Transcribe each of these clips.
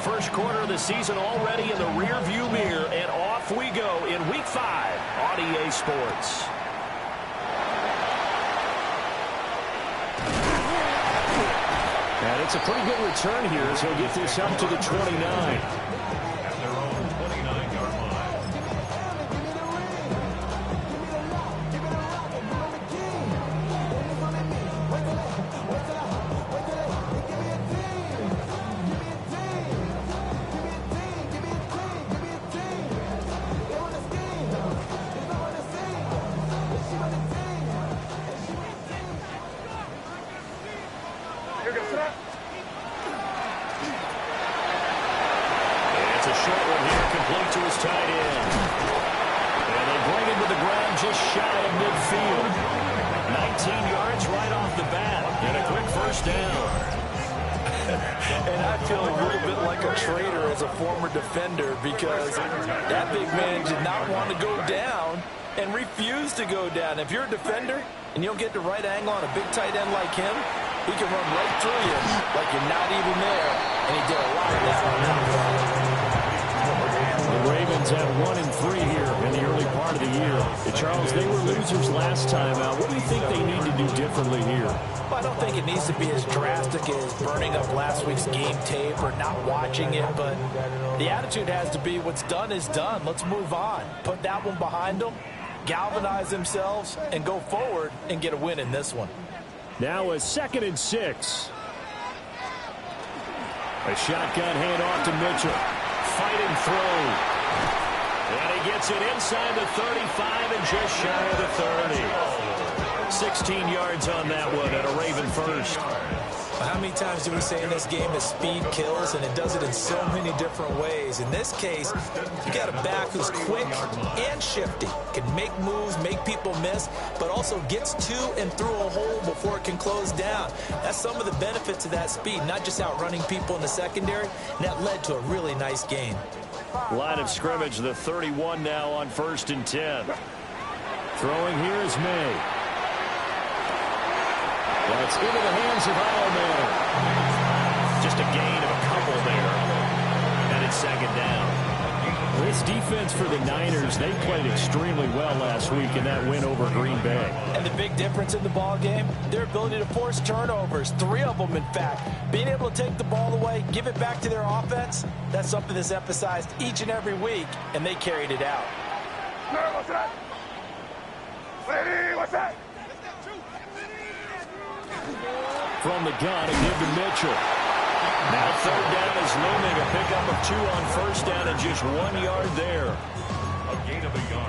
first quarter of the season already in the rearview mirror, and off we go in Week 5 on EA Sports. And it's a pretty good return here as he'll get this up to the 29. Because that big man did not want to go down and refused to go down. If you're a defender and you don't get the right angle on a big tight end like him, he can run right through you like you're not even there. And he did a lot of that. The Ravens have 1-3 here in the early part of the year. Charles, they were losers last time out. What do you think they need to do differently here? Well, I don't think it needs to be as drastic as burning up last week's game tape or not watching it, but the attitude has to be what's done is done. Let's move on. Put that one behind them, galvanize themselves, and go forward and get a win in this one. Now a 2nd and 6. A shotgun handoff to Mitchell. Fight and throw. And he gets it inside the 35 and just shy of the 30. 16 yards on that one and a Raven first. How many times do we say in this game that speed kills, and it does it in so many different ways? In this case, you got a back who's quick and shifty, can make moves, make people miss, but also gets to and through a hole before it can close down. That's some of the benefits of that speed, not just outrunning people in the secondary, and that led to a really nice gain. Line of scrimmage, the 31 now on 1st and 10. Throwing here is May. That's into the hands of Manning. Just a gain of a couple there. And it's 2nd down. This defense for the Niners, they played extremely well last week in that win over Green Bay. And the big difference in the ball game, their ability to force turnovers, 3 of them in fact. Being able to take the ball away, give it back to their offense, that's something that's emphasized each and every week, and they carried it out. What's that? What's that? From the gun, and give to Mitchell. Now 3rd down is looming. A pickup of 2 on 1st down and just 1 yard there.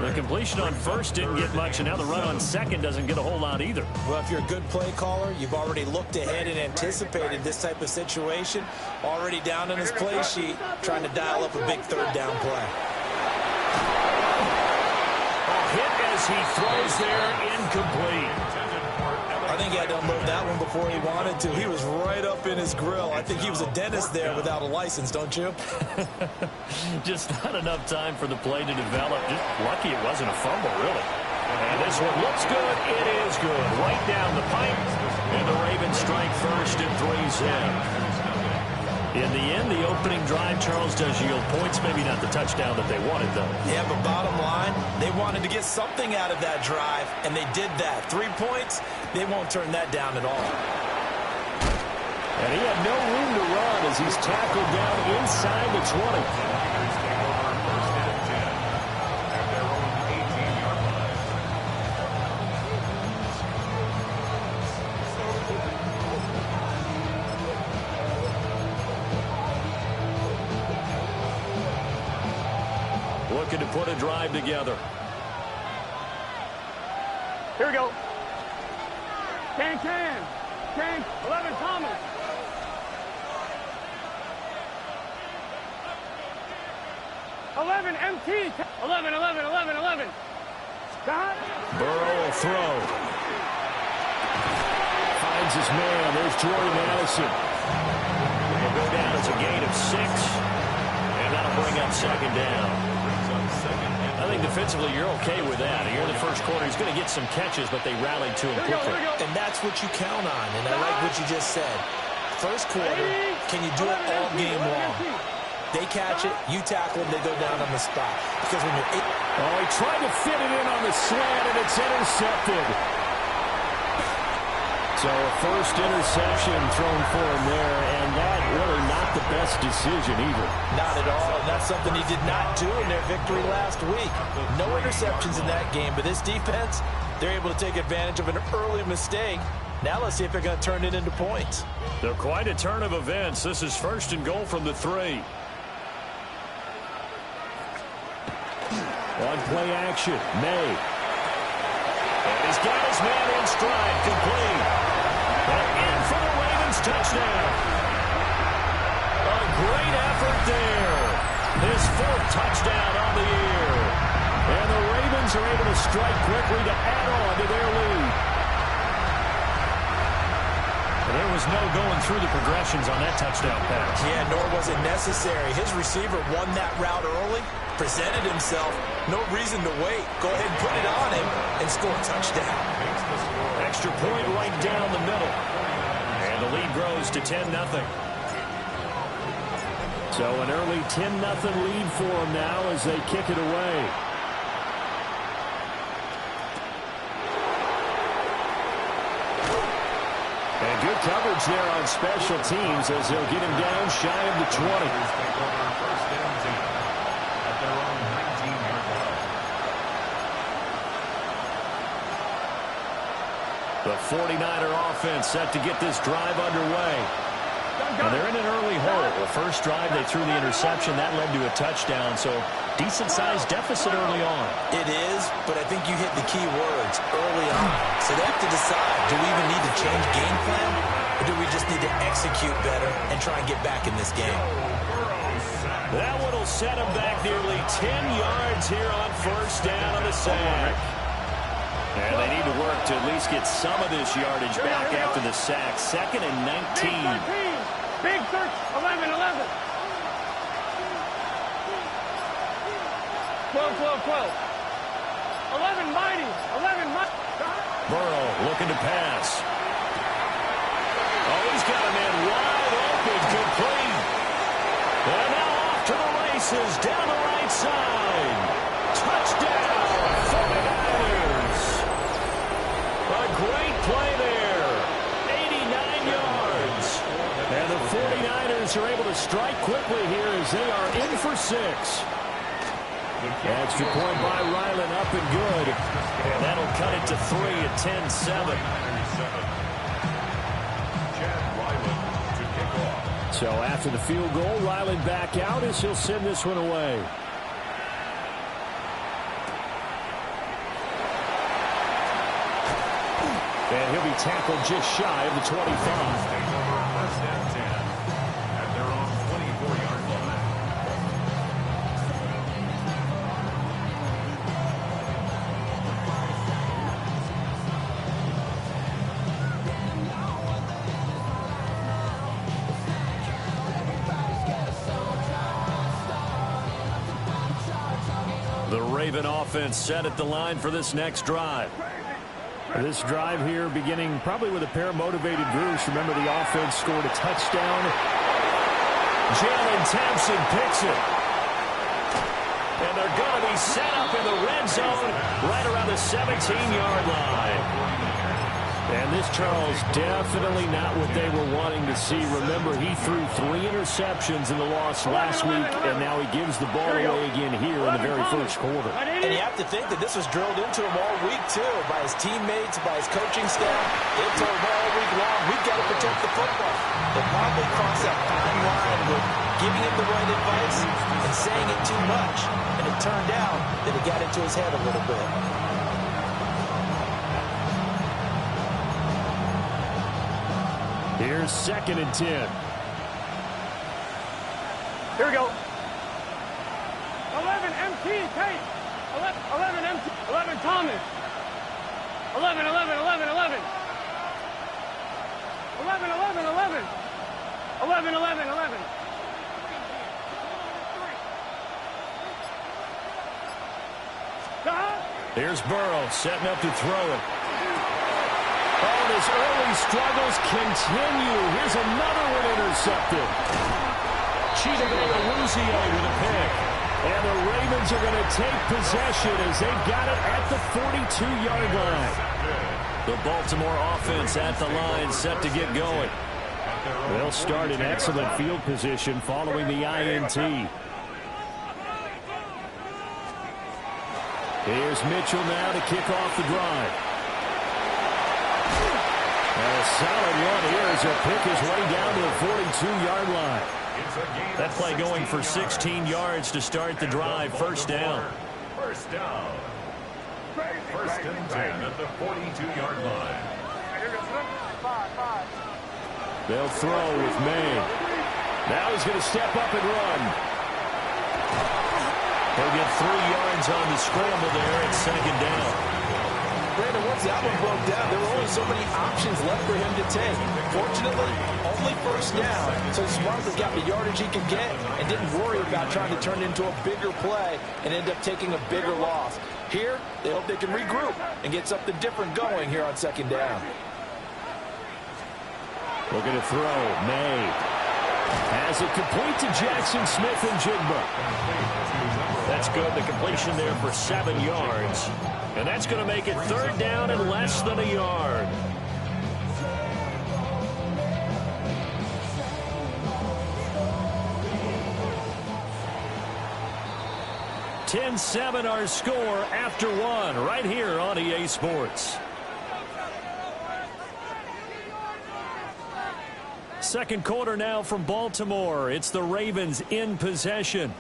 The completion on 1st didn't get much, and now the run on 2nd doesn't get a whole lot either. Well, if you're a good play caller, you've already looked ahead and anticipated this type of situation. Already down on his play sheet, trying to dial up a big 3rd down play. A hit as he throws there, incomplete. I think he had to unload that one before he wanted to. He was right up in his grill. I think he was a dentist there without a license, don't you? Just not enough time for the play to develop. Just lucky it wasn't a fumble, really. And this one looks good. It is good. Right down the pipe. And the Ravens strike first and 3's in. In the end, the opening drive, Charles, does yield points. Maybe not the touchdown that they wanted, though. Yeah, but bottom line, they wanted to get something out of that drive, and they did that. 3 points, they won't turn that down at all. And he had no room to run as he's tackled down inside the 20. Looking to put a drive together. Here we go. Can. 11, Thomas. MT. 11. Scott. Burrow will throw. Finds his man. There's Jordy Madison. He'll go down as a gain of 6. And that'll bring up 2nd down. I think defensively you're okay with that. Here in the first quarter, he's going to get some catches, but they rallied to him quickly. And that's what you count on, and I like what you just said. First quarter, can you do it all game long? They catch it, you tackle them, they go down on the spot. Because when you're... Oh, he tried to fit it in on the slant, and it's intercepted. So a first interception thrown for him there, and that really not the best decision either. Not at all, and that's something he did not do in their victory last week. No interceptions in that game, but this defense, they're able to take advantage of an early mistake. Now let's see if they're going to turn it into points. They're quite a turn of events. This is first and goal from the 3. On play action, May. And he's got his man in stride, complete. And in for the Ravens touchdown. A great effort there. His 4th touchdown on the year. And the Ravens are able to strike quickly to add on to their lead. There was no going through the progressions on that touchdown pass. Yeah, nor was it necessary. His receiver won that route early, presented himself. No reason to wait. Go ahead and put it on him and score a touchdown. Extra point right down the middle. And the lead grows to 10-0. So an early 10-0 lead for them now as they kick it away. And good coverage there on special teams as they'll get him down shy of the 20. The 49er offense set to get this drive underway. And they're in an early hole. The first drive, they threw the interception. That led to a touchdown, so decent-sized deficit early on. It is, but I think you hit the key words early on. So they have to decide, do we even need to change game plan, or do we just need to execute better and try and get back in this game? That one will set them back nearly 10 yards here on first down on the sack. And they need to work to at least get some of this yardage back after the sack. 2nd and 19. Big search, 11, 11. 12, 12, 12. Mighty. Burrow looking to pass. Oh, he's got a man wide open, complete. And now off to the races, down the right side. Touchdown, 49ers. A great play there. 89 yards. And the 49ers are able to strike quickly here as they are in for 6. Extra point by Ryland, up and good. And that'll cut it to 3 at 10-7. So after the field goal, Ryland back out as he'll send this one away. And he'll be tackled just shy of the 25. The Raven offense set at the line for this next drive. This drive here beginning probably with a pair of motivated Bruce. Remember, the offense scored a touchdown. Jalen Thompson picks it. And they're going to be set up in the red zone right around the 17-yard line. And this, Charles, definitely not what they were wanting to see. Remember, he threw 3 interceptions in the loss last week, and now he gives the ball away again here in the very first quarter. And you have to think that this was drilled into him all week, too, by his teammates, by his coaching staff. They told him all week long, we've got to protect the football. They probably crossed that fine line with giving him the right advice and saying it too much. And it turned out that it got into his head a little bit. Here's 2nd and 10. Here we go. 11 MT Tate. 11 MT. 11 Thomas. 11, 11, 11, 11. 11, 11, 11. 11, 11, 11. Here's Burrow setting up to throw it. Oh, his early struggles continue. Here's another one intercepted. Chidobe Awuzie with a pick. And the Ravens are going to take possession as they've got it at the 42-yard line. The Baltimore offense at the line, set to get going. They'll start in excellent field position following the INT. Here's Mitchell now to kick off the drive. And a solid run here as he'll pick his way down to the 42-yard line. That play going for 16 yards to start the drive. First down. First down. First and 10 at the 42-yard line. They'll throw with May. Now he's going to step up and run. He'll get 3 yards on the scramble there at second down. Brandon, once that one broke down, there were only so many options left for him to take. Fortunately, only first down, so he smartly got the yardage he could get and didn't worry about trying to turn it into a bigger play and end up taking a bigger loss. Here, they hope they can regroup and get something different going here on second down. Looking to throw. May has it complete to Jackson Smith and Jigba. That's good. The completion there for 7 yards. And that's going to make it third down and less than a yard. (10-7) our score after one right here on EA Sports. Second quarter now from Baltimore. It's the Ravens in possession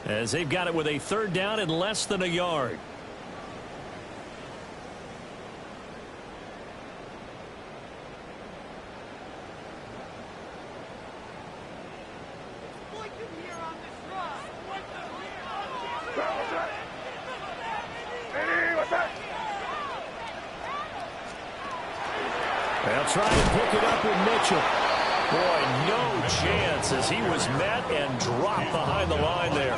as they've got it with a third down and less than a yard. They'll try and pick it up with Mitchell. Boy, no chance as he was met and dropped behind the line there.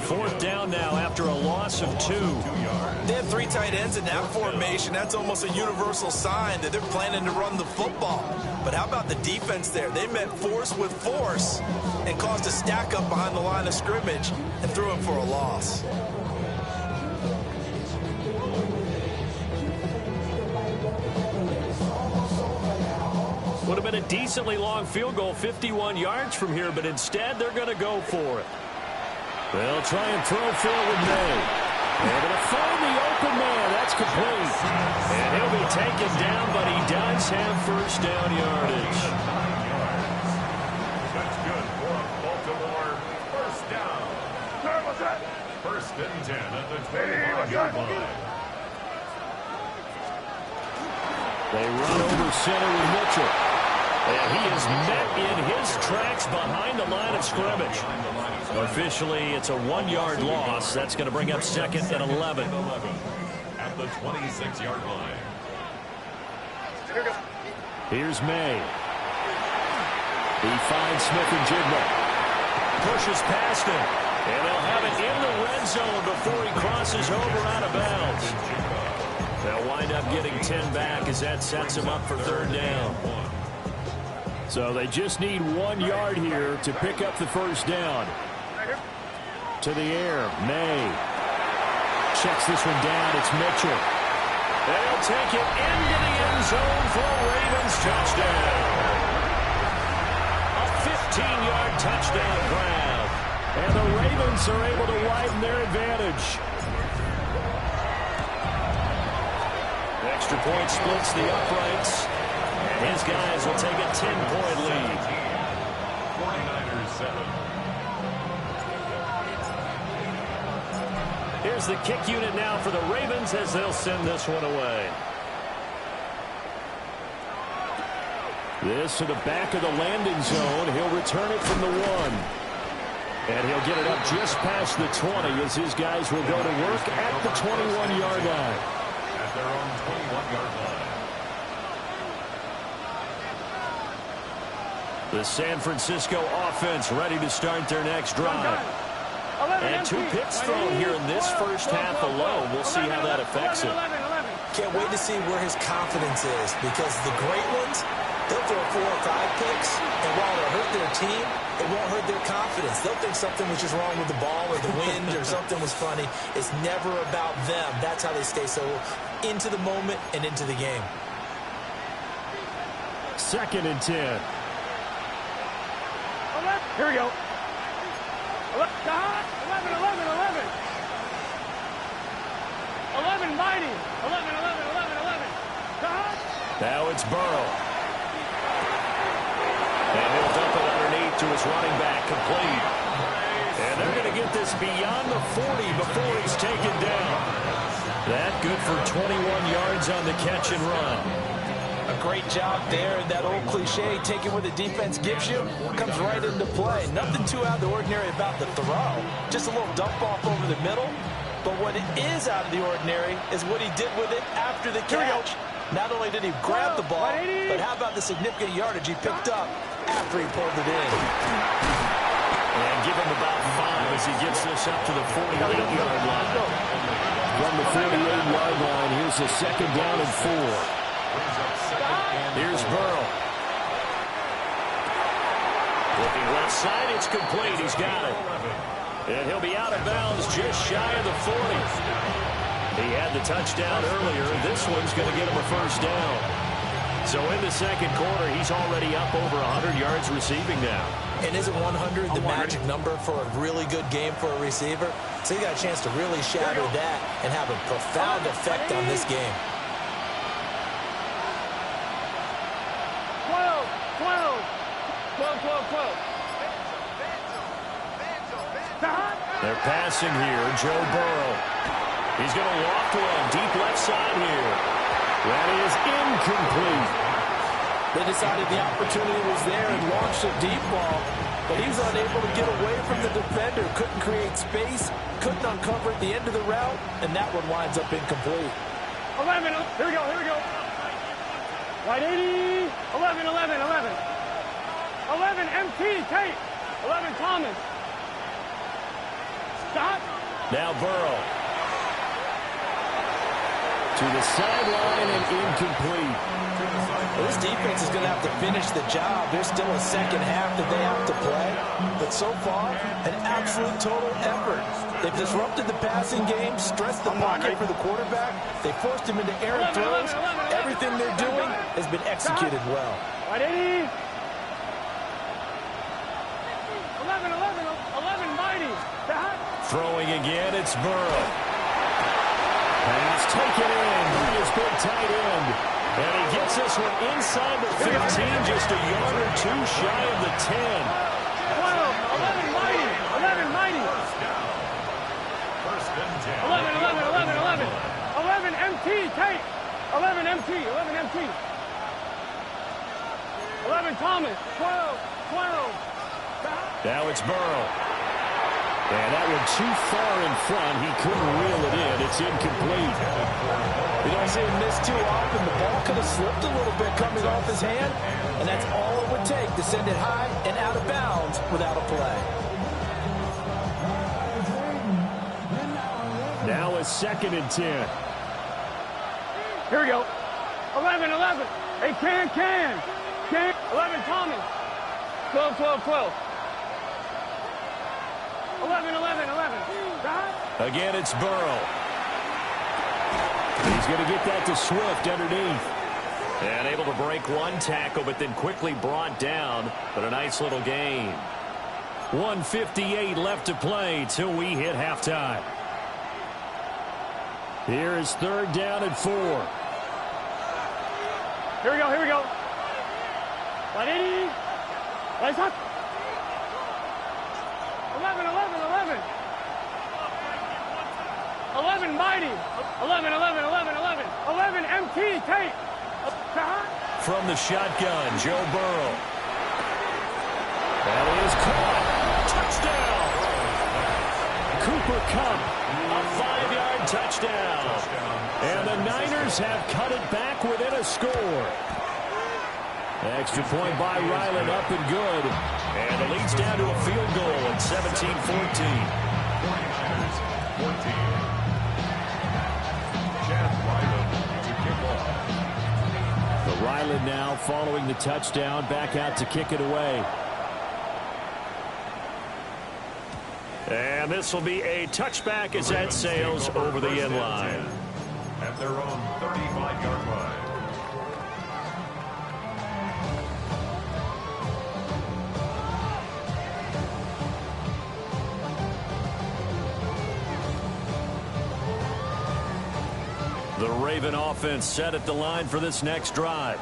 Fourth down now after a loss of 2. They have 3 tight ends in that formation. That's almost a universal sign that they're planning to run the football. But how about the defense there? They met force with force and caused a stack up behind the line of scrimmage and threw him for a loss. Would have been a decently long field goal, 51 yards from here, but instead they're going to go for it. They'll try and throw forward May. They're going to find the open man. That's complete. And he'll be taken down, but he does have first down yardage. That's good for Baltimore. First down. First and 10 at the 25-yard line. They run over center with Mitchell. And he is met in his tracks behind the line of scrimmage. Officially, it's a 1-yard loss. That's going to bring up second and 11. At the 26-yard line. Here's May. He finds Smith and Jigba. Pushes past him. And they'll have it in the red zone before he crosses over out of bounds. They'll wind up getting 10 back as that sets him up for third down. So they just need 1 yard here to pick up the first down. To the air, May. Checks this one down, it's Mitchell. They'll take it into the end zone for a Ravens touchdown. A 15-yard touchdown grab. And the Ravens are able to widen their advantage. Extra point splits the uprights. His guys will take a 10-point lead. 49ers 7. Here's the kick unit now for the Ravens as they'll send this one away. This to the back of the landing zone. He'll return it from the 1. And he'll get it up just past the 20 as his guys will go to work at the 21-yard line. At their own 21-yard line. The San Francisco offense ready to start their next drive. And 2 picks thrown here in this first half alone. We'll see how that affects it. Can't wait to see where his confidence is, because the great ones, They'll throw 4 or 5 picks, and while it'll hurt their team, it won't hurt their confidence. They'll think something was just wrong with the ball or the wind or something was funny. It's never about them. That's how they stay so into the moment and into the game. 2nd and 10. Here we go. 11, 11, 11. 11 mighty. 11, 11, 11, 11. Now it's Burrow. And he'll dump it underneath to his running back, complete. And they're going to get this beyond the 40 before he's taken down. That good for 21 yards on the catch and run. A great job there. That old cliche, taking what the defense gives you, comes right into play. Nothing too out of the ordinary about the throw. Just a little dump off over the middle. But what is out of the ordinary is what he did with it after the catch. Not only did he grab the ball, but how about the significant yardage he picked up after he pulled it in. And give him about 5 as he gets this up to the 48-yard line. From the 48-yard line, here's a 2nd down and 4. Here's Burrow. Looking left side, it's complete. He's got it. And he'll be out of bounds just shy of the 40. He had the touchdown earlier. This one's going to get him a 1st down. So in the 2nd quarter, he's already up over 100 yards receiving now. And isn't 100 the magic number for a really good game for a receiver? So he got a chance to really shatter that and have a profound effect on this game. 12. They're passing here, Joe Burrow. He's going to loft one deep left side here. That is incomplete. They decided the opportunity was there and launched a deep ball, but he was unable to get away from the defender. Couldn't create space, couldn't uncover at the end of the route, and that one winds up incomplete. 11, here we go. Right 80, 11, 11. 11, MT, Tate. 11, Thomas. Stop. Now Burrow. To the sideline and incomplete. Well, this defense is going to have to finish the job. There's still a 2nd half that they have to play. But so far, an absolute total effort. They've disrupted the passing game, stressed the pocket for the quarterback. They forced him into errant throws. Everything they're doing has been executed well. Right 80. 11, mighty. Throwing again, it's Burrow. Pass taken in by his big tight end. And he gets this one inside the 15, just a yard or 2 shy of the 10. 11, mighty. 11, mighty. 11. 11, MT, Tate. 11, MT. 11, Thomas. 12. Now it's Burrow. And that one too far in front. He couldn't reel it in. It's incomplete. You don't see him miss too often. The ball could have slipped a little bit coming off his hand, and that's all it would take to send it high and out of bounds without a play. Now a 2nd and 10. Here we go. 11. Hey, can. 11, Thomas. 12. 11. Again, it's Burrow. He's going to get that to Swift underneath. And able to break one tackle, but then quickly brought down. But a nice little gain. 1:58 left to play till we hit halftime. Here is 3rd down and 4. Here we go. 180. Lights up. 11. 11, mighty. 11. 11, MT, Tate. From the shotgun, Joe Burrow. That is caught. Touchdown. Cooper Kupp, a 5-yard touchdown. And the Niners have cut it back within a score. Extra point by Ryland, up and good. And the lead's down to a field goal at 17-14. Ryland now following the touchdown, back out to kick it away. And this will be a touchback as that sails over the end line. At their own 35-yard line. The Raven offense set at the line for this next drive.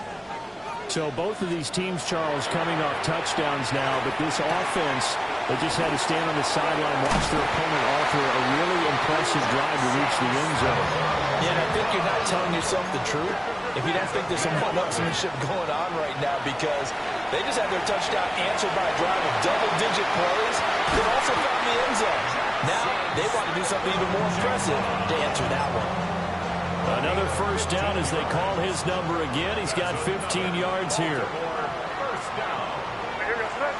So both of these teams, Charles, coming off touchdowns now, but this offense, they just had to stand on the sideline, watch their opponent offer a really impressive drive to reach the end zone. Yeah, and I think you're not telling yourself the truth if you don't think there's some one-upsmanship going on right now, because they just had their touchdown answered by a drive of double-digit plays that also found the end zone. Now they want to do something even more impressive to answer that one. Another first down as they call his number again. He's got 15 yards here. First down.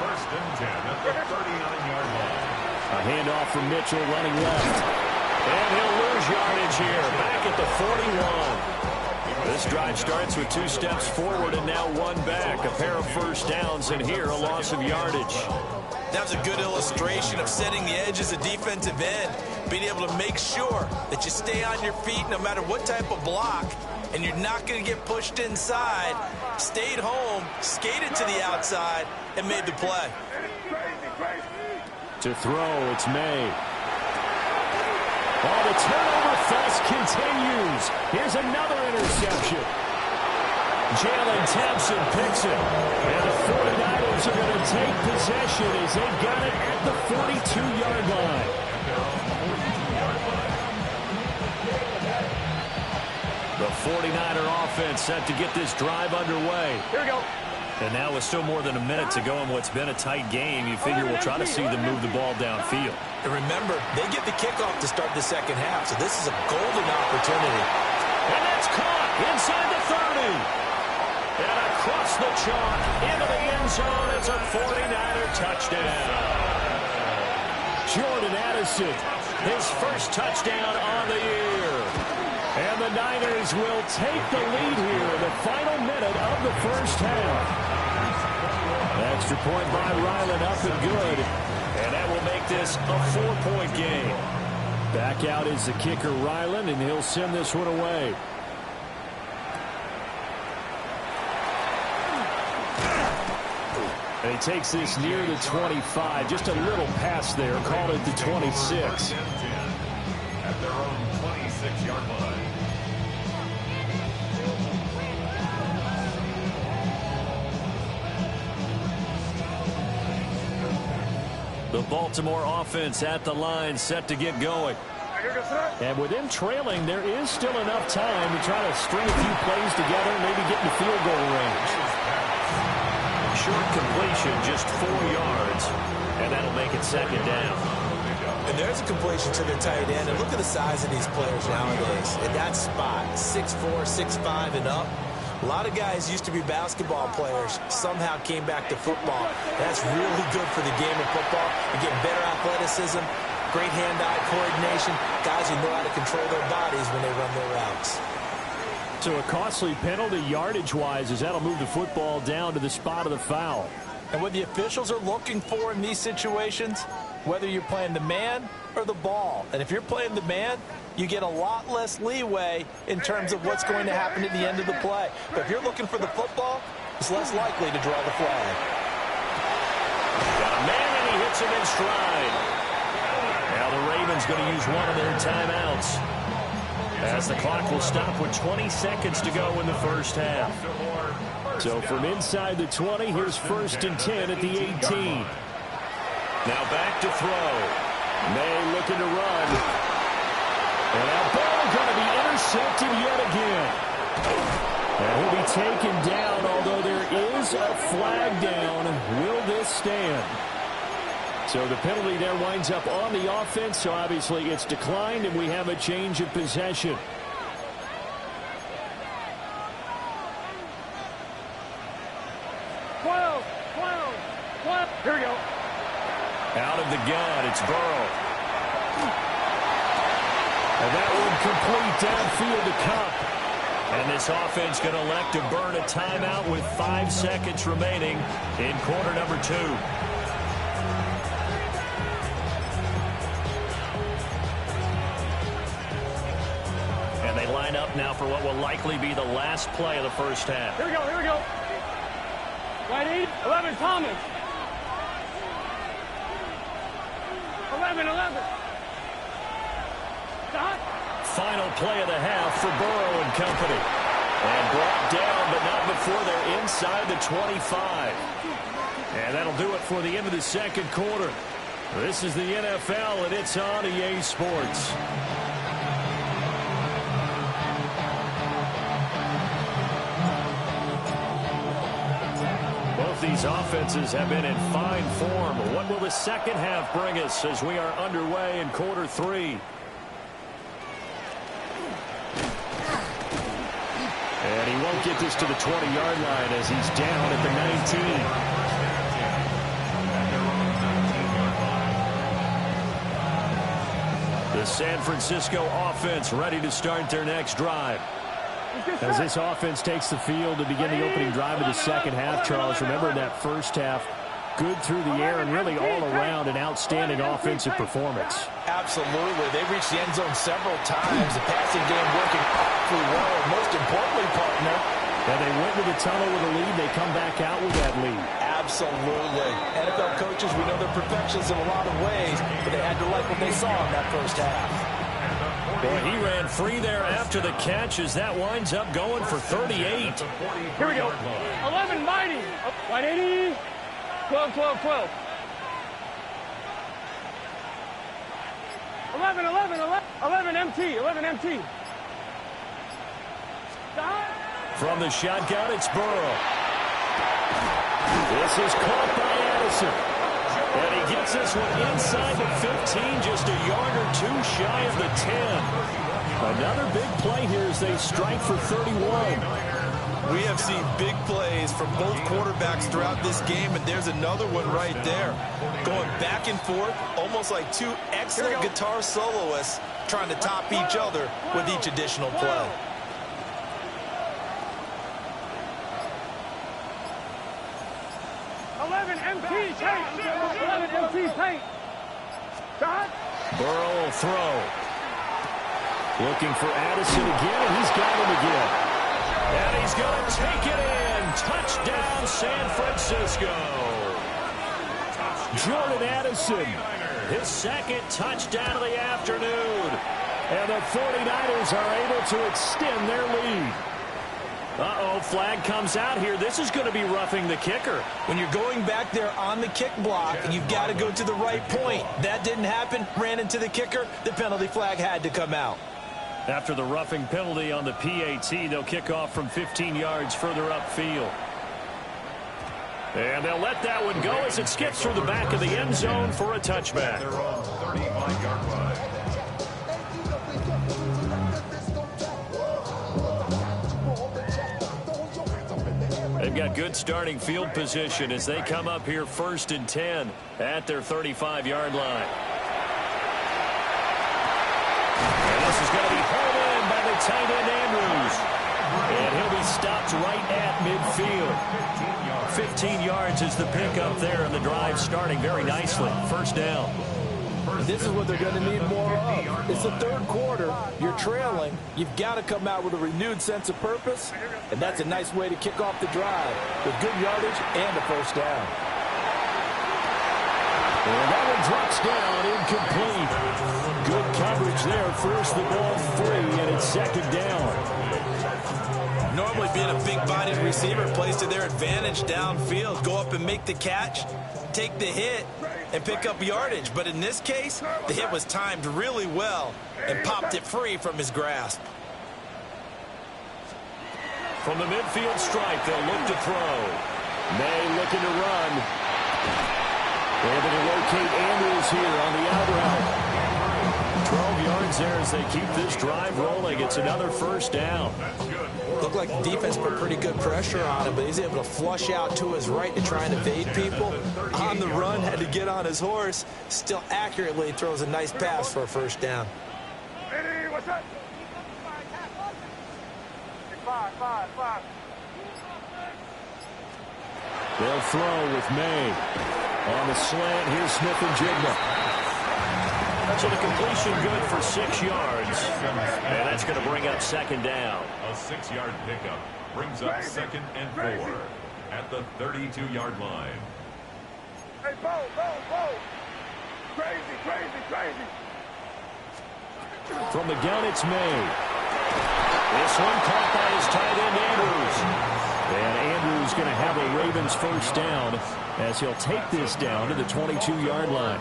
First and 10 at the 39-yard line. A handoff from Mitchell running left. And he'll lose yardage here. Back at the 41. This drive starts with 2 steps forward and now 1 back. A pair of first downs, and here a loss of yardage. That was a good illustration of setting the edge as a defensive end, being able to make sure that you stay on your feet no matter what type of block, and you're not going to get pushed inside. Stayed home, skated to the outside, and made the play. To throw, it's May. Oh, the turnover fest continues. Here's another interception. Jalen Thompson picks it. And the 49ers are going to take possession as they've got it at the 42-yard line. The 49er offense set to get this drive underway. Here we go. And now with still more than a minute to go in what's been a tight game, you figure we'll try to see them move the ball downfield. And remember, they get the kickoff to start the second half, so this is a golden opportunity. And that's caught inside the 30. And across the chalk into the end zone. It's a 49er touchdown. Jordan Addison, his first touchdown on the year. And the Niners will take the lead here in the final minute of the first half. Extra point by Ryland, up and good. And that will make this a 4-point game. Back out is the kicker, Ryland, and he'll send this one away. And he takes this near the 25. Just a little pass there. Called it the 26. At their own 26-yard line. The Baltimore offense at the line, set to get going. And with them trailing, there is still enough time to try to string a few plays together and maybe get in the field goal range. Short completion, just 4 yards, and that'll make it second down. And there's a completion to the tight end. And look at the size of these players nowadays. At that spot, 6'4", 6'5", and up. A lot of guys used to be basketball players, somehow came back to football. That's really good for the game of football. You get better athleticism, great hand-eye coordination, guys who know how to control their bodies when they run their routes. So a costly penalty yardage-wise as that'll move the football down to the spot of the foul. And what the officials are looking for in these situations, whether you're playing the man or the ball. And if you're playing the man, you get a lot less leeway in terms of what's going to happen at the end of the play. But if you're looking for the football, it's less likely to draw the flag. Got a man, and he hits him in stride. Now the Ravens going to use one of their timeouts, as the clock will stop with 20 seconds to go in the first half. So from inside the 20, here's 1st and 10 at the 18. Now back to throw. May looking to run. And that ball going to be intercepted yet again. And he'll be taken down, although there is a flag down. Will this stand? So the penalty there winds up on the offense, so obviously it's declined, and we have a change of possession. Here we go. Out of the gun, it's Burrow. And that one complete downfield to Kupp. And this offense going to elect to burn a timeout with 5 seconds remaining in quarter number 2. And they line up now for what will likely be the last play of the first half. Here we go, here we go. Right 8, 11, Thomas. 11. Stop. Final play of the half for Burrow and company. And brought down, but not before they're inside the 25. And that'll do it for the end of the second quarter. This is the NFL, and it's on EA Sports. Both these offenses have been in fine form. What will the second half bring us as we are underway in quarter 3? And he won't get this to the 20-yard line as he's down at the 19. The San Francisco offense ready to start their next drive. As this offense takes the field to begin the opening drive of the second half, Charles, remember in that first half, good through the air and really all around an outstanding offensive performance. Absolutely. They reached the end zone several times. The passing game working awfully well. And most importantly, partner, and they went to the tunnel with a lead. They come back out with that lead. Absolutely. NFL coaches, we know they're perfectionists in a lot of ways, but they had to like what they saw in that first half. Boy, he ran free there after the catch as that winds up going for 38. Here we go. 11, Mighty. Right 80. 12. 11 MT. Stop. From the shotgun, it's Burrow. This is caught by Addison. And he gets this one inside the 15, just a yard or 2 shy of the 10. Another big play here as they strike for 31. We have seen big plays from both quarterbacks throughout this game, and there's another one right there. Going back and forth, almost like 2 excellent guitar soloists trying to top each other with each additional play. Burrow will throw. Looking for Addison again, and he's got him again. And he's going to take it in. Touchdown, San Francisco. Jordan Addison, his second touchdown of the afternoon. And the 49ers are able to extend their lead. Uh-oh, flag comes out here. This is going to be roughing the kicker. When you're going back there on the kick block, and you've got to go to the right point. That didn't happen. Ran into the kicker. The penalty flag had to come out. After the roughing penalty on the PAT, they'll kick off from 15 yards further upfield. And they'll let that one go as it skips through the back of the end zone for a touchback. They're on 35-yard line. They've got good starting field position as they come up here 1st and 10 at their 35-yard line. And this is going to be hauled in by the tight end Andrews. And he'll be stopped right at midfield. 15 yards is the pickup there, and the drive starting very nicely. First down. This is what they're going to need more of. It's the third quarter. You're trailing. You've got to come out with a renewed sense of purpose, and that's a nice way to kick off the drive with good yardage and a first down. And that one drops down, incomplete. Good coverage there. Forced the ball free, and it's second down. Normally being a big-bodied receiver plays to their advantage downfield. Go up and make the catch, take the hit, and pick up yardage. But in this case, the hit was timed really well and popped it free from his grasp. From the midfield stripe, they'll look to throw. May looking to run. Able to locate Andrews here on the out route. 12 yards there as they keep this drive rolling. It's another first down. Looked like the defense put pretty good pressure on him, but he's able to flush out to his right to try and evade people. On the run, had to get on his horse. Still accurately throws a nice pass for a first down. Five. They'll throw with May. On the slant, here's Smith-Njigba. So the completion good for 6 yards. And that's going to bring up second down. A 6-yard pickup brings up 2nd and 4 at the 32-yard line. Hey, Bo. Crazy. From the gun, it's May. This one caught by his tight end, Andrews. And Andrews going to have a Ravens first down as he'll take this down to the 22-yard line.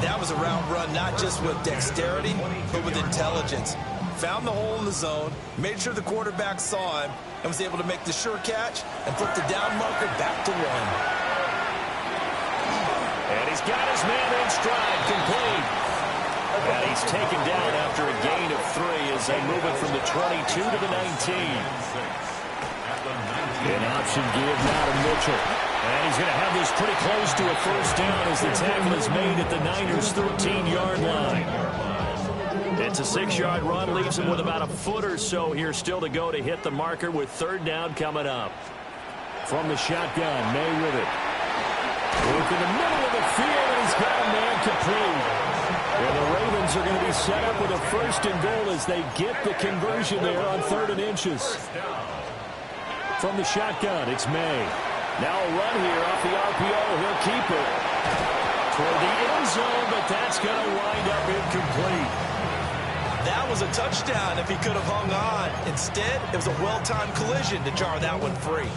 That was a route run not just with dexterity, but with intelligence. Found the hole in the zone, made sure the quarterback saw him, and was able to make the sure catch and put the down marker back to 1. And he's got his man in stride, complete. And he's taken down after a gain of 3 as they move it from the 22 to the 19. An option give now to Mitchell. And he's going to have this pretty close to a first down as the tackle is made at the Niners' 13-yard line. It's a 6-yard run, leaves him with about a foot or so here still to go to hit the marker with third down coming up. From the shotgun, May with it. Look in the middle of the field, and he's got a man complete. And the Ravens are going to be set up with a first and goal as they get the conversion there on 3rd and inches. From the shotgun, it's May. Now a run here off the RPO. He'll keep it toward the end zone, but that's going to wind up incomplete. That was a touchdown if he could have hung on. Instead, it was a well-timed collision to jar that one free.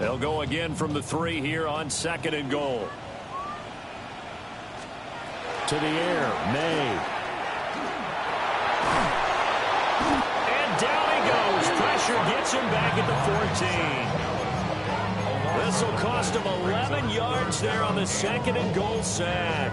They'll go again from the 3 here on 2nd and goal. To the air, May. And down he goes. Pressure gets him back at the 14. This will cost him 11 yards there on the 2nd and goal sack.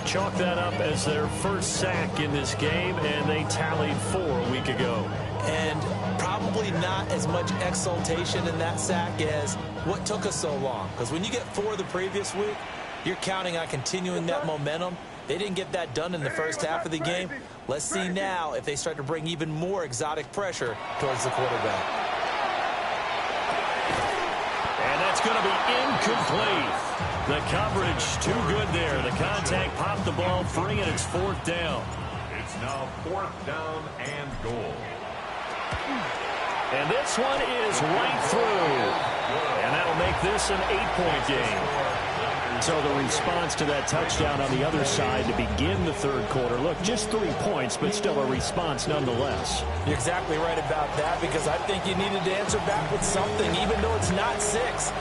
Chalk that up as their first sack in this game, and they tallied 4 a week ago. And probably not as much exultation in that sack as what took us so long. Because when you get 4 the previous week, you're counting on continuing that momentum. They didn't get that done in the first half of the game. Let's see now if they start to bring even more exotic pressure towards the quarterback. And that's going to be incomplete. The coverage too good there. The contact popped the ball free, and it's 4th down. It's now 4th down and goal. And this one is right through. And that'll make this an 8-point game. So the response to that touchdown on the other side to begin the 3rd quarter. Look, just 3 points, but still a response nonetheless. You're exactly right about that, because I think you needed to answer back with something, even though it's not 6.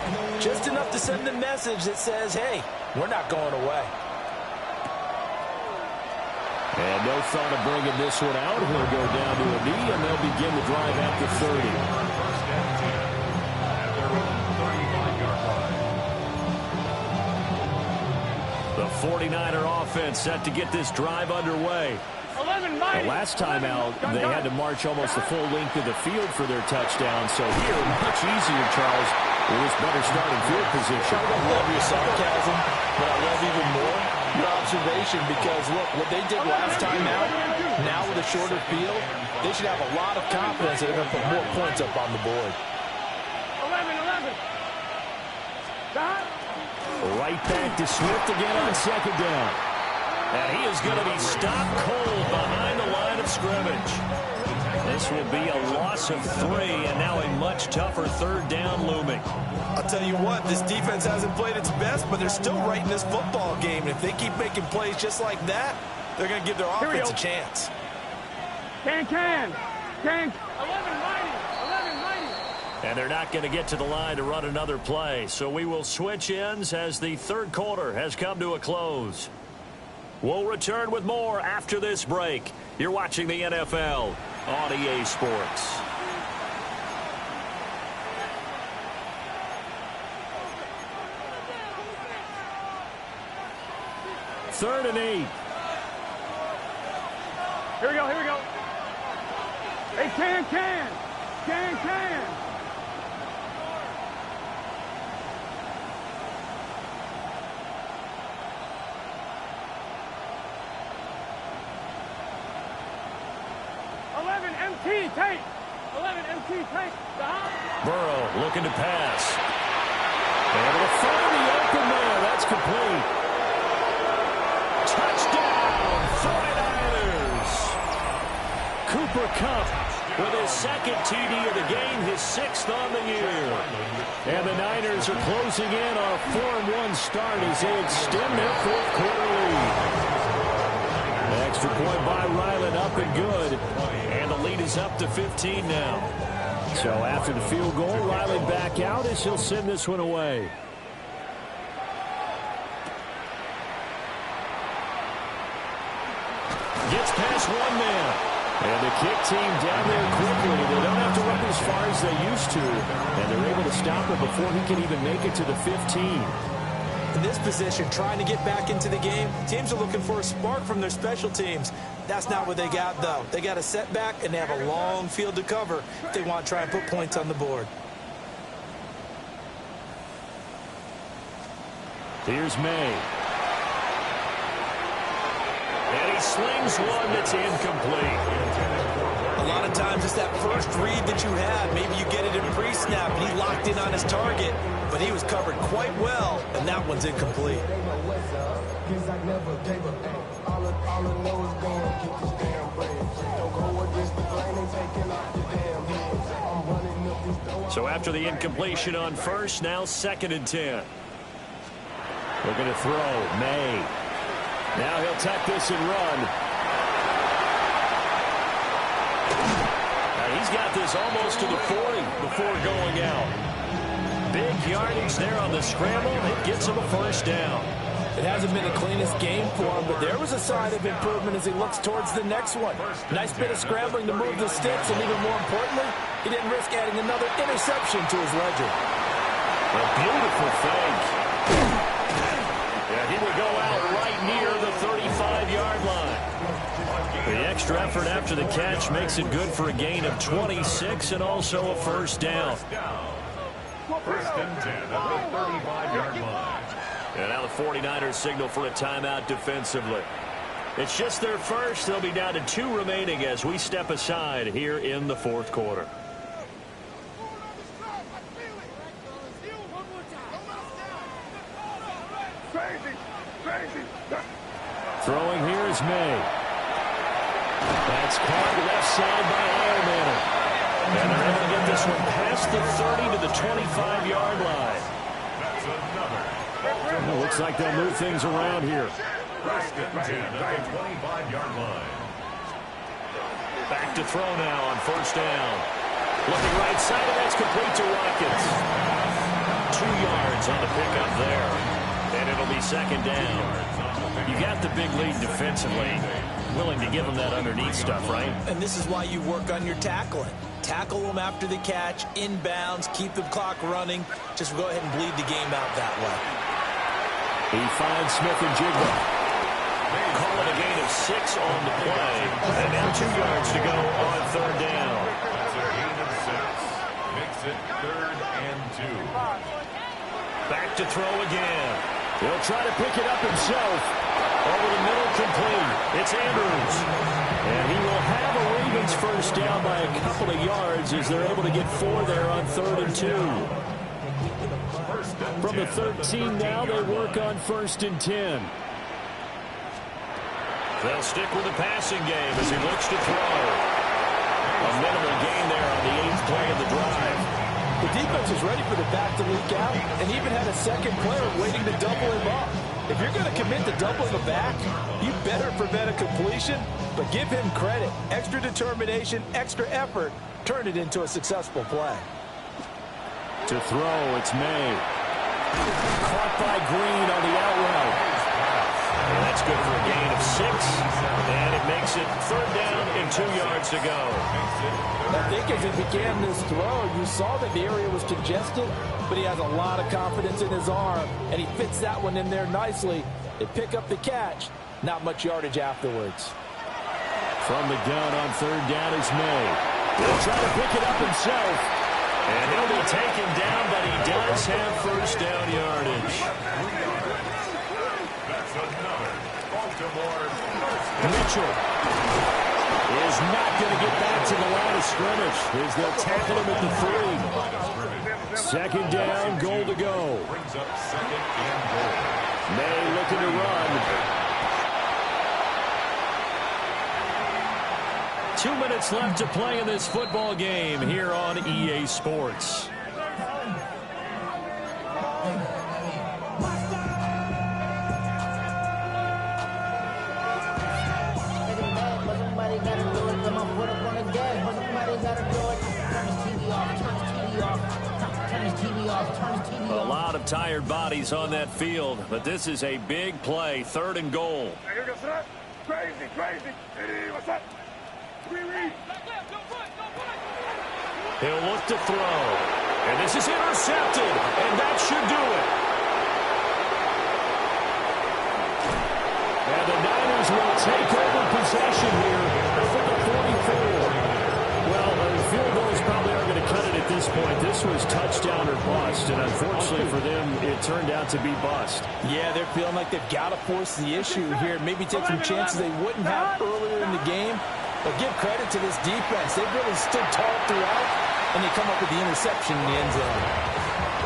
Just enough to send a message that says, hey, we're not going away. And no thought of bringing this one out. He'll go down to a knee, and they'll begin the drive at the 30. The 49er offense set to get this drive underway. The last time out, they had to march almost the full length of the field for their touchdown. So here, much easier, Charles, with this better starting field position. I love your sarcasm, but I love even more your observation, because, look, what they did last time out, now with a shorter field, they should have a lot of confidence that they're going to put more points up on the board. 11. Right back to Swift again on 2nd down. And he is going to be stopped cold behind the line of scrimmage. This will be a loss of 3, and now a much tougher 3rd down looming. I'll tell you what, this defense hasn't played its best, but they're still right in this football game. And if they keep making plays just like that, they're going to give their offense a chance. Can. 11 mighty. And they're not going to get to the line to run another play. So we will switch ends as the 3rd quarter has come to a close. We'll return with more after this break. You're watching the NFL on EA Sports. Third and 8. Here we go. Hey, can. 11 MT, tight. 11 MT, tight. Burrow looking to pass. Able to find the open man. That's complete. Touchdown, 49ers. Cooper Kupp with his second TD of the game, his 6th on the year. And the Niners are closing in on a 4-1 start as they extend their fourth-quarter lead. The extra point by Ryland up and good. And the lead is up to 15 now. So after the field goal, Riley back out as he'll send this one away. Gets past one man. And the kick team down there quickly. They don't have to run as far as they used to. And they're able to stop him before he can even make it to the 15. In this position, trying to get back into the game, teams are looking for a spark from their special teams. That's not what they got, though. They got a setback, and they have a long field to cover if they want to try and put points on the board. Here's May. And he slings one that's incomplete. A lot of times it's that first read that you have. Maybe you get it in pre-snap, and he locked in on his target, but he was covered quite well, and that one's incomplete. So after the incompletion on first, now 2nd and 10. They're going to throw. May. Now he'll tuck this and run. He's got this almost to the 40 before going out. Big yardage there on the scramble. It gets him a first down. It hasn't been the cleanest game for him, but there was a sign of improvement as he looks towards the next one. Nice bit of scrambling to move the sticks, and even more importantly, he didn't risk adding another interception to his ledger. A beautiful fake. Yeah, he will go out right near the 35-yard line. The extra effort after the catch makes it good for a gain of 26 and also a first down. First and 10 at the 35-yard line. And now the 49ers signal for a timeout defensively. It's just their first. They'll be down to 2 remaining as we step aside here in the fourth quarter. Throwing here is May. That's caught left side by Edelman. And they're able to get this one past the 30 to the 25-yard line. That's another. Well, looks like they'll move things around here. First and 10 at the 25-yard line. Back to throw now on first down. Looking right side, and that's complete to Watkins. 2 yards on the pickup there. And it'll be second down. You got the big lead defensively. Willing to give them that underneath stuff, right? And this is why you work on your tackling. Tackle them after the catch, inbounds, keep the clock running. Just go ahead and bleed the game out that way. He finds Smith and Jigba. Call it a gain of 6 on the play. And now 2 yards to go on third down. That's a gain of 6. Makes it 3rd and 2. Back to throw again. He'll try to pick it up himself. Over the middle, complete. It's Andrews. And he will have a Ravens first down by a couple of yards as they're able to get 4 there on 3rd and 2. From the 13 now, they work on 1st and 10. They'll stick with the passing game as he looks to throw. A minimal gain there on the 8th play of the drive. The defense is ready for the back to leak out and even had a second player waiting to double him up. If you're going to commit to doubling a back, you better prevent a completion, but give him credit. Extra determination, extra effort, turn it into a successful play. To throw, it's May. Caught by Green on the out route. And that's good for a gain of 6. And it makes it 3rd down and 2 yards to go. I think as he began this throw, you saw that the area was congested, but he has a lot of confidence in his arm, and he fits that one in there nicely. They pick up the catch, not much yardage afterwards. From the gun on 3rd down is May. He'll try to pick it up himself. And he'll be taken down, but he does have first down yardage. That's another Baltimore. Mitchell. is not going to get back to the line of scrimmage as they'll tackle him at the 3. Second down, goal to go. Brings up second and goal. May looking to run. 2 minutes left to play in this football game here on EA Sports. A lot of tired bodies on that field, but this is a big play, 3rd and goal. Crazy. Hey, what's up? He'll look to throw, and this is intercepted, and that should do it. And the Niners will take over possession here for the 44. Well, the field goals probably aren't going to cut it at this point. This was touchdown or bust, and unfortunately for them, it turned out to be bust. Yeah, they're feeling like they've got to force the issue here. Maybe take some chances they wouldn't have earlier in the game. But give credit to this defense. They've really stood tall throughout, and they come up with the interception in the end zone.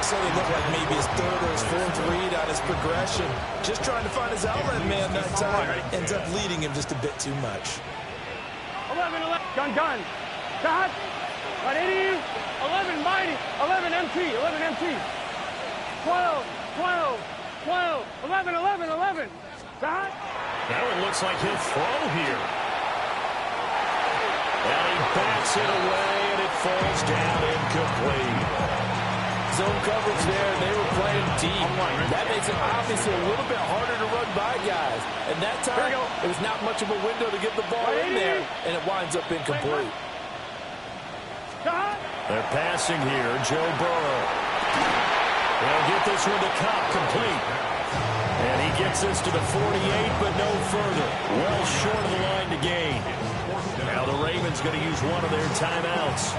So they look like maybe his 3rd or his 4th read on his progression. Just trying to find his outlet man that time. Ends up leading him just a bit too much. 11. Gun. Dot. Got 80. 11 mighty. 11 MT. 12. 11. Dot. Now it looks like he'll throw here. And he backs it away, and it falls down incomplete. Zone coverage there. They were playing deep. That makes it obviously a little bit harder to run by guys. And that time, it was not much of a window to get the ball in there, and it winds up incomplete. They're passing here. Joe Burrow. They'll get this one to Cobb, complete. And he gets this to the 48, but no further. Well short of the line to gain. Now the Ravens going to use one of their timeouts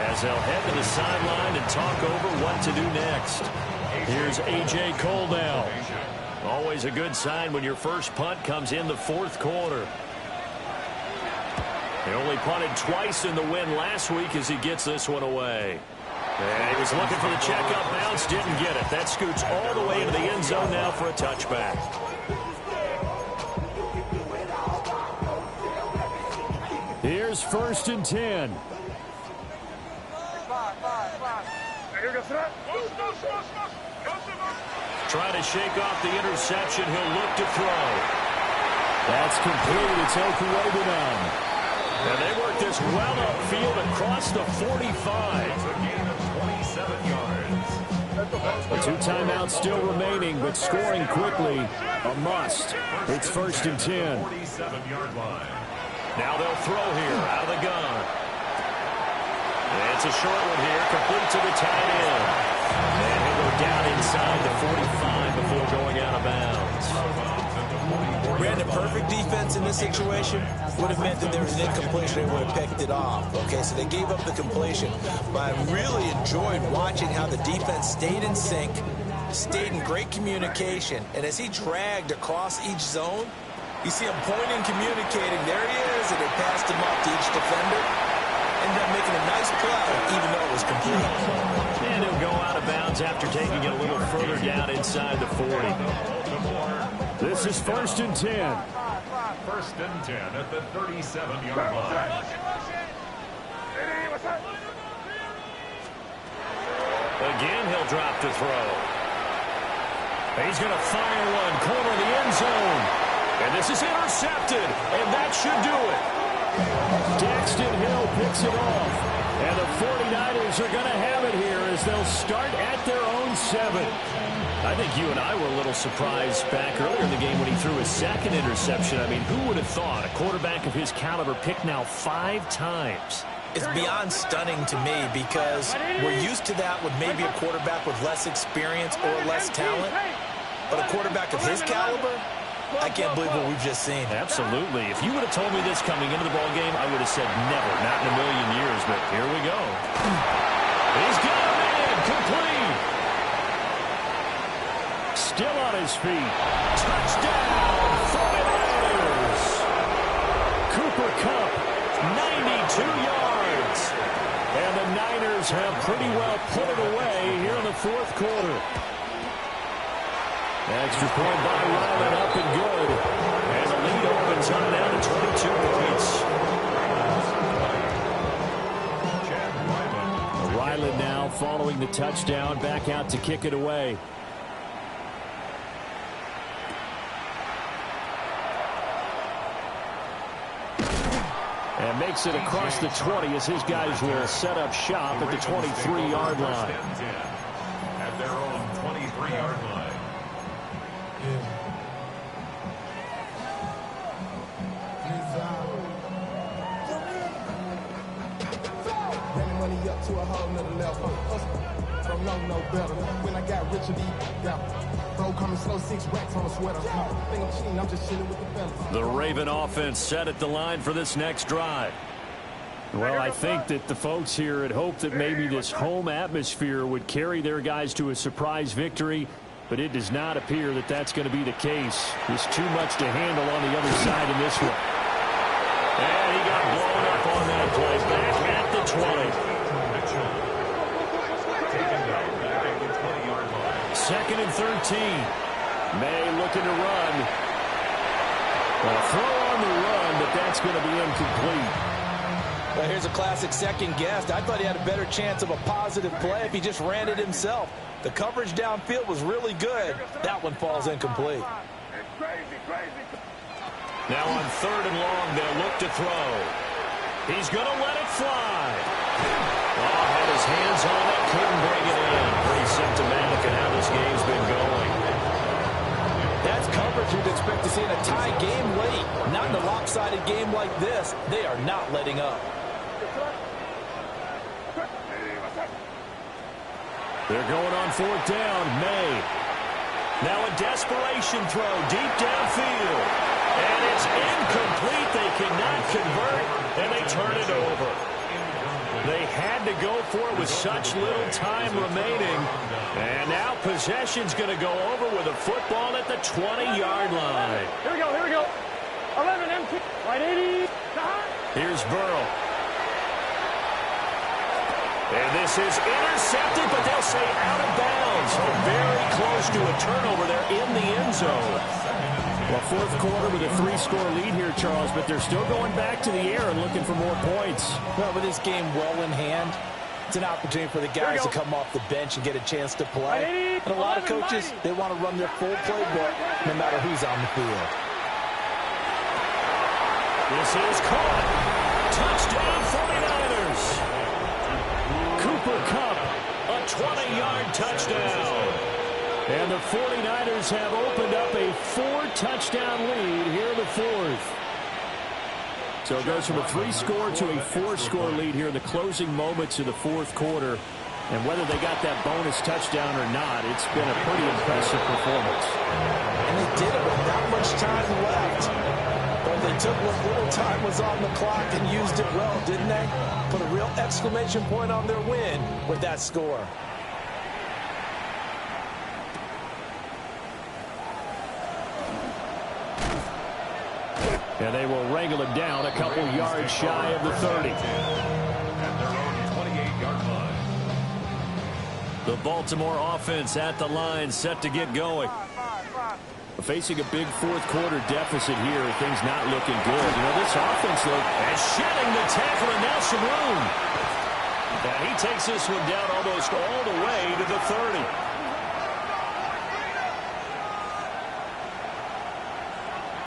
as they'll head to the sideline and talk over what to do next. Here's A.J. Cole now. Always a good sign when your first punt comes in the 4th quarter. He only punted twice in the win last week as he gets this one away. And he was looking for the checkup bounce, didn't get it. That scoots all the way into the end zone now for a touchback. Here's 1st and 10. Trying to shake off the interception. He'll look to throw. That's complete. It's Okurebunan. And they work this well upfield across the 45. A gain of 27 yards. The 2 timeouts still remaining, but scoring quickly, a must. It's 1st and 10. 47-yard line. Now they'll throw here out of the gun. It's a short one here, complete to the tight end. And he'll go down inside the 45 before going out of bounds. Brandon, perfect defense in this situation would have meant that there was an incompletion. They would have picked it off. Okay, so they gave up the completion. But I really enjoyed watching how the defense stayed in sync, stayed in great communication. And as he dragged across each zone, you see him pointing, communicating. There he is, and they passed him off to each defender. Ended up making a nice play, even though it was complete. And he'll go out of bounds after taking it a little further down inside the 40. This is 1st and 10. 1st and 10 at the 37-yard line. Again, he'll drop to throw. He's going to fire one, corner of the end zone. And this is intercepted, and that should do it. Daxton Hill picks it off. And the 49ers are going to have it here as they'll start at their own 7. I think you and I were a little surprised back earlier in the game when he threw his 2nd interception. I mean, who would have thought a quarterback of his caliber picked now 5 times? It's beyond stunning to me because we're used to that with maybe a quarterback with less experience or less talent. But a quarterback of his caliber, I can't believe what we've just seen. Absolutely. If you would have told me this coming into the ballgame, I would have said never, not in a million years. But here we go. He's got a man, complete. Still on his feet. Touchdown, 49ers. Cooper Kupp pretty well put it away here in the fourth quarter. Extra point by Ryland, up and good. And the lead opens up now to 22 points. Ryland now following the touchdown, back out to kick it away. And makes it across the 20 as his guys will set up shop at the 23-yard line. At their own 23-yard line. Money up to a whole nother level. Don't know no better. When I got rich and bro coming slow, 6 racks on a sweater. Think I'm cheating, I'm just chilling with the fellas. The Raven offense set at the line for this next drive. Well, I think that the folks here had hoped that maybe this home atmosphere would carry their guys to a surprise victory, but it does not appear that that's going to be the case. There's too much to handle on the other side in this one. And he got blown up on that play. Back at the 20. Second and 13. May looking to run. Well, throw on the run, but that's going to be incomplete. Well, here's a classic second guess. I thought he had a better chance of a positive play if he just ran it himself. The coverage downfield was really good. That one falls incomplete. Now on third and long, they'll look to throw. He's going to let it fly. Oh, had his hands on it, couldn't bring it in. Pretty symptomatic of how this game's been going. That's coverage you'd expect to see in a tie game late. Not in a lopsided game like this. They are not letting up. They're going on fourth down. May. Now a desperation throw deep downfield. And it's incomplete. They cannot convert, and they turn it over. They had to go for it with such little time remaining. And now possession's going to go over with a football at the 20-yard line. Here we go, here we go. 11 empty. Right 80. Here's Burrow. And this is intercepted, but they'll say out of bounds. Oh, very close to a turnover there in the end zone. Well, fourth quarter with a 3-score lead here, Charles, but they're still going back to the air and looking for more points. Well, with this game well in hand, it's an opportunity for the guys to come off the bench and get a chance to play. And a lot of coaches, they want to run their full playbook no matter who's on the field. This is caught. Touchdown 49ers. Cooper Kupp, a 20-yard touchdown. And the 49ers have opened up a 4-touchdown lead here in the fourth. So it goes from a 3-score to a 4-score lead here in the closing moments of the fourth quarter. And whether they got that bonus touchdown or not, it's been a pretty impressive performance. And they did it with not much time left. But they took what little time was on the clock and used it well, didn't they? Put a real exclamation point on their win with that score. And they will wrangle him down a couple yards shy of the 30. At their own 28-yard line. The Baltimore offense at the line, set to get going. Facing a big fourth quarter deficit here, things not looking good. You know, this offense, though, and shedding the tackle, and now some room. And he takes this one down almost all the way to the 30.